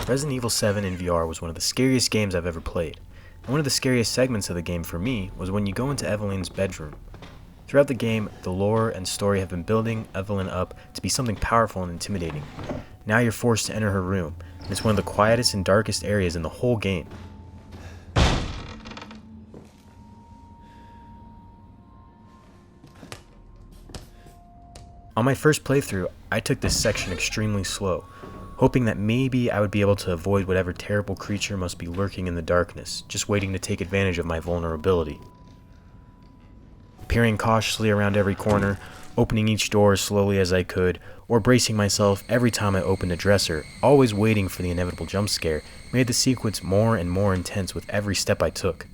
Resident Evil 7 in VR was one of the scariest games I've ever played, and one of the scariest segments of the game for me was when you go into Eveline's bedroom. Throughout the game, the lore and story have been building Eveline up to be something powerful and intimidating. Now you're forced to enter her room, and it's one of the quietest and darkest areas in the whole game. On my first playthrough, I took this section extremely slow, hoping that maybe I would be able to avoid whatever terrible creature must be lurking in the darkness, just waiting to take advantage of my vulnerability. Peering cautiously around every corner, opening each door as slowly as I could, or bracing myself every time I opened a dresser, always waiting for the inevitable jump scare, made the sequence more and more intense with every step I took.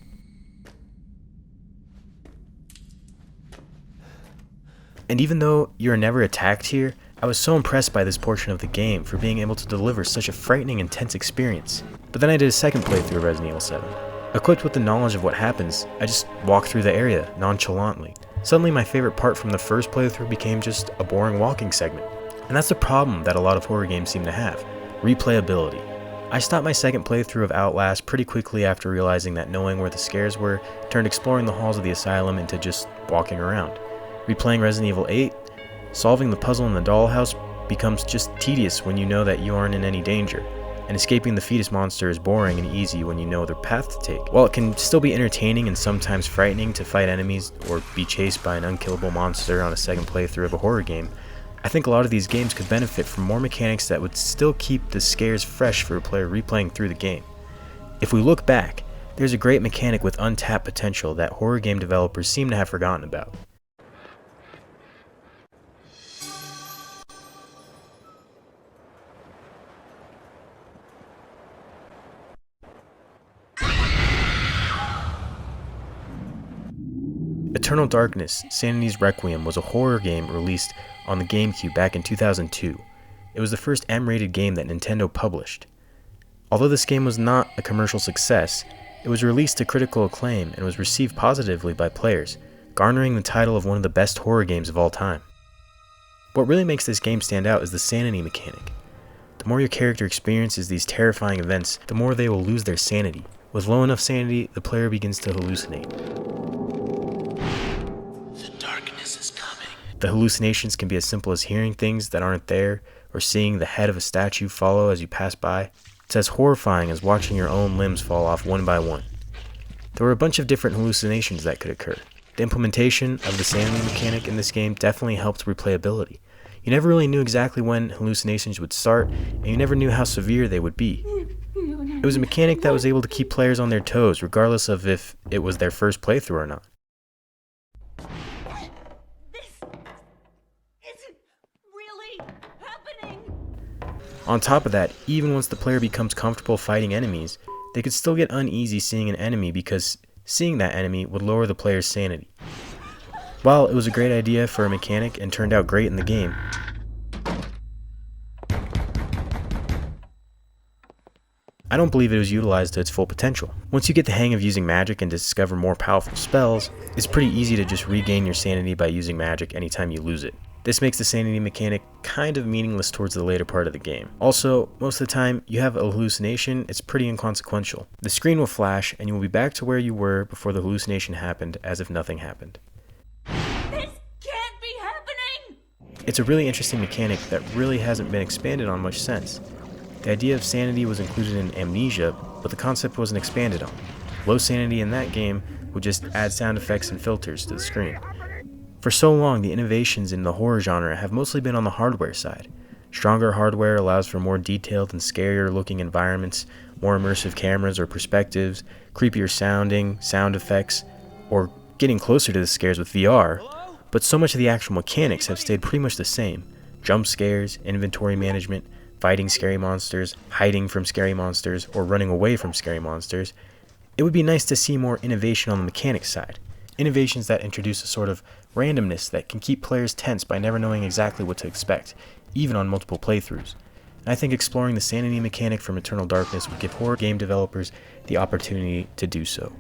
And even though you're never attacked here, I was so impressed by this portion of the game for being able to deliver such a frightening, intense experience. But then I did a second playthrough of Resident Evil 7. Equipped with the knowledge of what happens, I just walked through the area, nonchalantly. Suddenly my favorite part from the first playthrough became just a boring walking segment. And that's the problem that a lot of horror games seem to have: replayability. I stopped my second playthrough of Outlast pretty quickly after realizing that knowing where the scares were turned exploring the halls of the asylum into just walking around. Replaying Resident Evil 8, solving the puzzle in the dollhouse becomes just tedious when you know that you aren't in any danger, and escaping the fetus monster is boring and easy when you know the path to take. While it can still be entertaining and sometimes frightening to fight enemies or be chased by an unkillable monster on a second playthrough of a horror game, I think a lot of these games could benefit from more mechanics that would still keep the scares fresh for a player replaying through the game. If we look back, there's a great mechanic with untapped potential that horror game developers seem to have forgotten about. Eternal Darkness, Sanity's Requiem was a horror game released on the GameCube back in 2002. It was the first M-rated game that Nintendo published. Although this game was not a commercial success, it was released to critical acclaim and was received positively by players, garnering the title of one of the best horror games of all time. What really makes this game stand out is the sanity mechanic. The more your character experiences these terrifying events, the more they will lose their sanity. With low enough sanity, the player begins to hallucinate. The hallucinations can be as simple as hearing things that aren't there, or seeing the head of a statue follow as you pass by. It's as horrifying as watching your own limbs fall off one by one. There were a bunch of different hallucinations that could occur. The implementation of the sanity mechanic in this game definitely helped replayability. You never really knew exactly when hallucinations would start, and you never knew how severe they would be. It was a mechanic that was able to keep players on their toes, regardless of if it was their first playthrough or not. On top of that, even once the player becomes comfortable fighting enemies, they could still get uneasy seeing an enemy because seeing that enemy would lower the player's sanity. While it was a great idea for a mechanic and turned out great in the game, I don't believe it was utilized to its full potential. Once you get the hang of using magic and discover more powerful spells, it's pretty easy to just regain your sanity by using magic anytime you lose it. This makes the sanity mechanic kind of meaningless towards the later part of the game. Also, most of the time you have a hallucination, it's pretty inconsequential. The screen will flash and you will be back to where you were before the hallucination happened, as if nothing happened. This can't be happening! It's a really interesting mechanic that really hasn't been expanded on much since. The idea of sanity was included in Amnesia, but the concept wasn't expanded on. Low sanity in that game would just add sound effects and filters to the screen. For so long, the innovations in the horror genre have mostly been on the hardware side. Stronger hardware allows for more detailed and scarier looking environments, more immersive cameras or perspectives, creepier sounding, sound effects, or getting closer to the scares with VR, but so much of the actual mechanics have stayed pretty much the same. Jump scares, inventory management, fighting scary monsters, hiding from scary monsters, or running away from scary monsters. It would be nice to see more innovation on the mechanics side. Innovations that introduce a sort of randomness that can keep players tense by never knowing exactly what to expect, even on multiple playthroughs. And I think exploring the sanity mechanic from Eternal Darkness would give horror game developers the opportunity to do so.